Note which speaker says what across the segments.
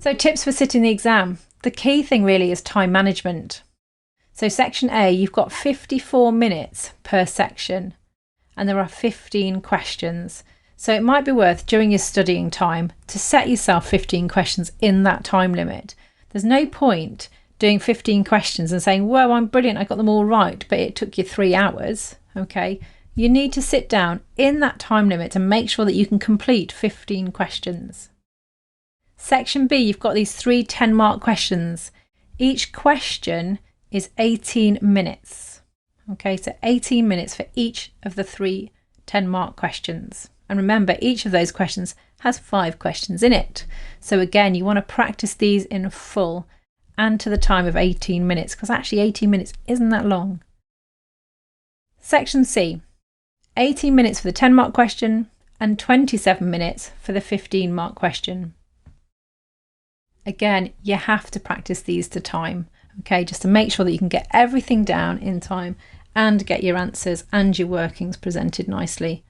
Speaker 1: So tips for sitting the exam. The key thing really is time management. So section A, you've got 54 minutes per section and there are 15 questions. So it might be worth during your studying time to set yourself 15 questions in that time limit. There's no point doing 15 questions and saying, whoa, I'm brilliant, I got them all right, but it took you 3 hours, okay? You need to sit down in that time limit and make sure that you can complete 15 questions. Section B, you've got these 3 10-mark questions. Each question is 18 minutes. Okay, so 18 minutes for each of the 3 10-mark questions. And remember, each of those questions has 5 questions in it. So again, you want to practice these in full and to the time of 18 minutes, because actually 18 minutes isn't that long. Section C, 18 minutes for the 10-mark question and 27 minutes for the 15-mark question. Again, you have to practice these to time, okay, just to make sure that you can get everything down in time and get your answers and your workings presented nicely.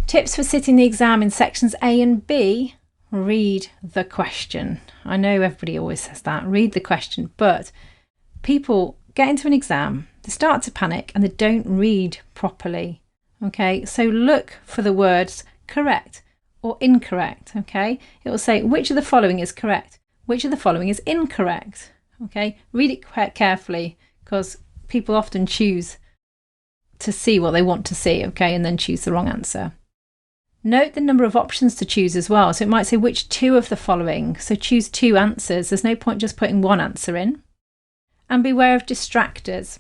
Speaker 1: Tips for sitting the exam in sections A and B: read the question. I know everybody always says that, read the question, but people get into an exam, they start to panic and they don't read properly, okay? So look for the words correct or incorrect, okay? It will say which of the following is correct, which of the following is incorrect, okay? Read it quite carefully, because people often choose to see what they want to see, okay, and then choose the wrong answer. Note the number of options to choose as well. So it might say which 2 of the following, so choose 2 answers. There's no point just putting 1 answer in. And beware of distractors.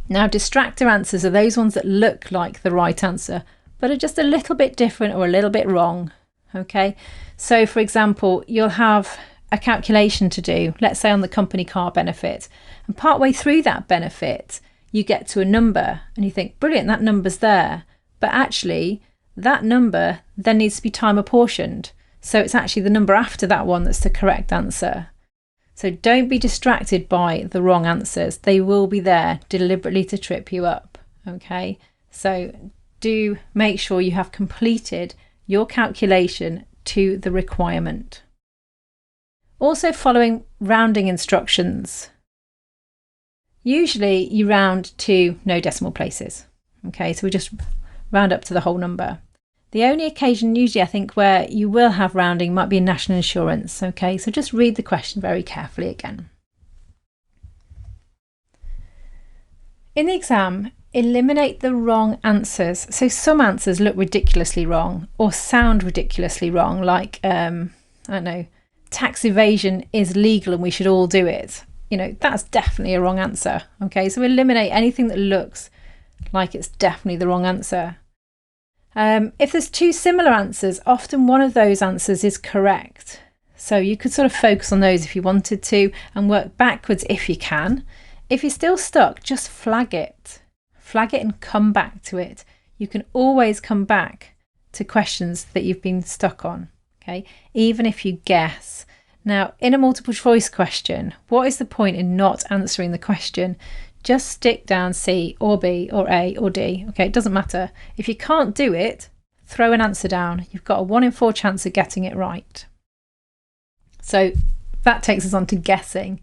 Speaker 1: Now, distractor answers are those ones that look like the right answer, but are just a little bit different or a little bit wrong, okay? So for example, you'll have a calculation to do, let's say on the company car benefit, and partway through that benefit you get to a number and you think, brilliant, that number's there, but actually that number then needs to be time apportioned, so it's actually the number after that one that's the correct answer. So don't be distracted by the wrong answers. They will be there deliberately to trip you up, okay? So do make sure you have completed your calculation to the requirement. Also, following rounding instructions. Usually you round to no decimal places, okay? So we just round up to the whole number. The only occasion usually I think where you will have rounding might be in national insurance, okay? So just read the question very carefully again. In the exam, eliminate the wrong answers. So some answers look ridiculously wrong or sound ridiculously wrong, like, I don't know, tax evasion is legal and we should all do it. You know, that's definitely a wrong answer, okay? So eliminate anything that looks like it's definitely the wrong answer. If there's 2 similar answers, often one of those answers is correct. So you could sort of focus on those if you wanted to and work backwards if you can. If you're still stuck, just flag it. Flag it and come back to it. You can always come back to questions that you've been stuck on, okay? Even if you guess. Now, in a multiple choice question, what is the point in not answering the question? Just stick down C or B or A or D. Okay, it doesn't matter. If you can't do it, throw an answer down. You've got a 1 in 4 chance of getting it right. So that takes us on to guessing.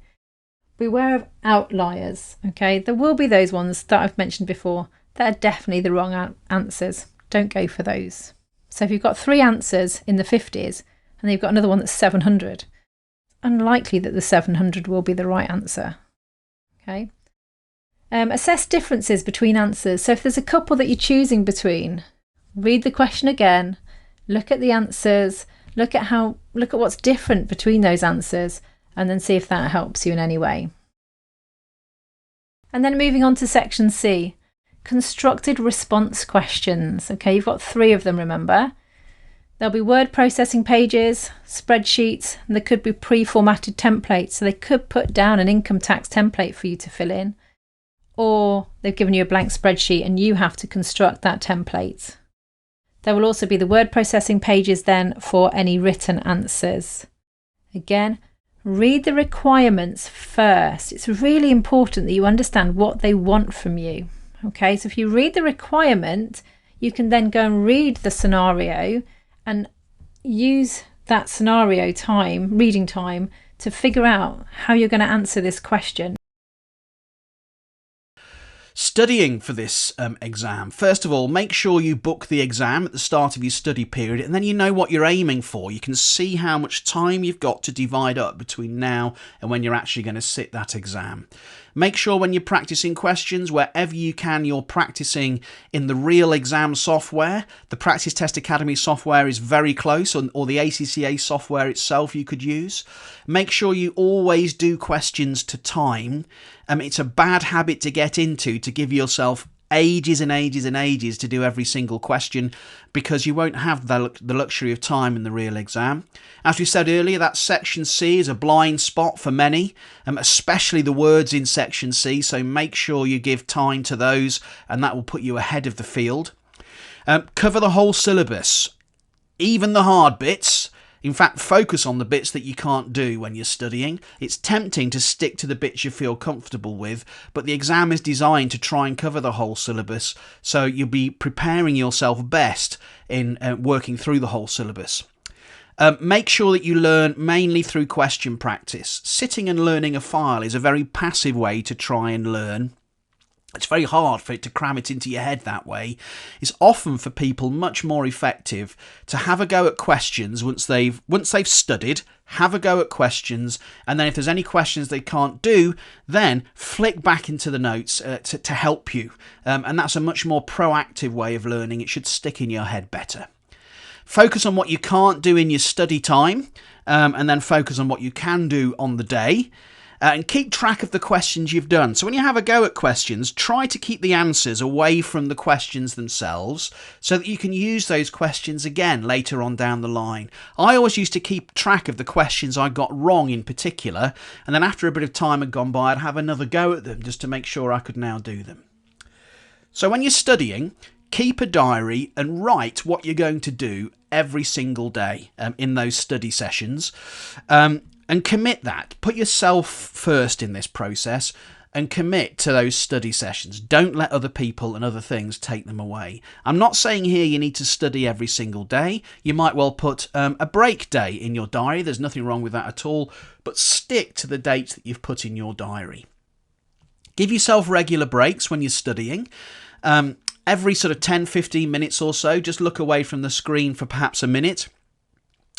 Speaker 1: Beware of outliers. Okay, there will be those ones that I've mentioned before that are definitely the wrong answers. Don't go for those. So if you've got 3 answers in the 50s and then you've got another one that's 700, it's unlikely that the 700 will be the right answer. Okay. Assess differences between answers. So if there's a couple that you're choosing between, read the question again, look at the answers, look at what's different between those answers, and then see if that helps you in any way. And then moving on to section C, constructed response questions. Okay, you've got 3 of them, remember. There'll be word processing pages, spreadsheets, and there could be pre-formatted templates. So they could put down an income tax template for you to fill in, or they've given you a blank spreadsheet and you have to construct that template. There will also be the word processing pages then for any written answers. Again, read the requirements first. It's really important that you understand what they want from you. Okay, so if you read the requirement, you can then go and read the scenario and use that scenario time, reading time, to figure out how you're going to answer this question.
Speaker 2: Studying for this exam. First of all, make sure you book the exam at the start of your study period, and then you know what you're aiming for. You can see how much time you've got to divide up between now and when you're actually going to sit that exam. Make sure when you're practicing questions, wherever you can, you're practicing in the real exam software. The Practice Test Academy software is very close, or the ACCA software itself you could use. Make sure you always do questions to time. It's a bad habit to get into, to give yourself ages and ages and ages to do every single question, because you won't have the luxury of time in the real exam. As we said earlier, that section C is a blind spot for many, especially the words in section C, so make sure you give time to those, and that will put you ahead of the field. Cover the whole syllabus, even the hard bits. In fact, focus on the bits that you can't do when you're studying. It's tempting to stick to the bits you feel comfortable with, but the exam is designed to try and cover the whole syllabus, so you'll be preparing yourself best in working through the whole syllabus. Make sure that you learn mainly through question practice. Sitting and learning a file is a very passive way to try and learn. It's very hard for it to cram it into your head that way. It's often for people much more effective to have a go at questions once they've studied, have a go at questions, and then if there's any questions they can't do, then flick back into the notes to help you. And that's a much more proactive way of learning. It should stick in your head better. Focus on what you can't do in your study time, and then focus on what you can do on the day. And keep track of the questions you've done. So when you have a go at questions, try to keep the answers away from the questions themselves so that you can use those questions again later on down the line. I always used to keep track of the questions I got wrong in particular, and then after a bit of time had gone by, I'd have another go at them just to make sure I could now do them. So when you're studying, keep a diary and write what you're going to do every single day in those study sessions. And commit that. Put yourself first in this process and commit to those study sessions. Don't let other people and other things take them away. I'm not saying here you need to study every single day. You might well put a break day in your diary. There's nothing wrong with that at all. But stick to the dates that you've put in your diary. Give yourself regular breaks when you're studying. Every sort of 10-15 minutes or so, just look away from the screen for perhaps a minute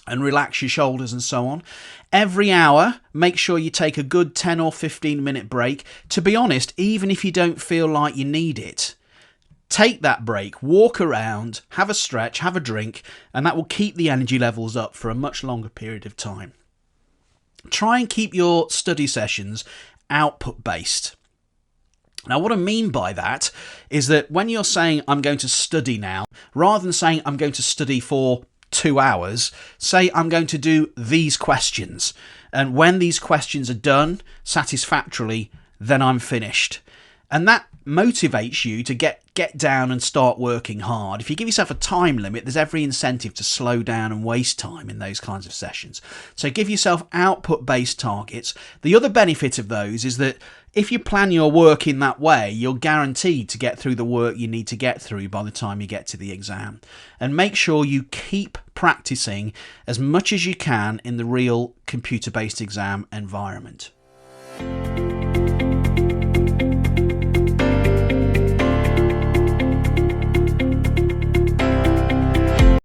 Speaker 2: and relax your shoulders and so on. Every hour, make sure you take a good 10 or 15 minute break. To be honest, even if you don't feel like you need it, take that break, walk around, have a stretch, have a drink, and that will keep the energy levels up for a much longer period of time. Try and keep your study sessions output based. Now, what I mean by that is that when you're saying, I'm going to study now, rather than saying, I'm going to study for 2 hours, say I'm going to do these questions, and when these questions are done satisfactorily, then I'm finished. And that motivates you to get down and start working hard. If you give yourself a time limit, there's every incentive to slow down and waste time in those kinds of sessions. So give yourself output-based targets. The other benefit of those is that if you plan your work in that way, you're guaranteed to get through the work you need to get through by the time you get to the exam. And make sure you keep practicing as much as you can in the real computer-based exam environment.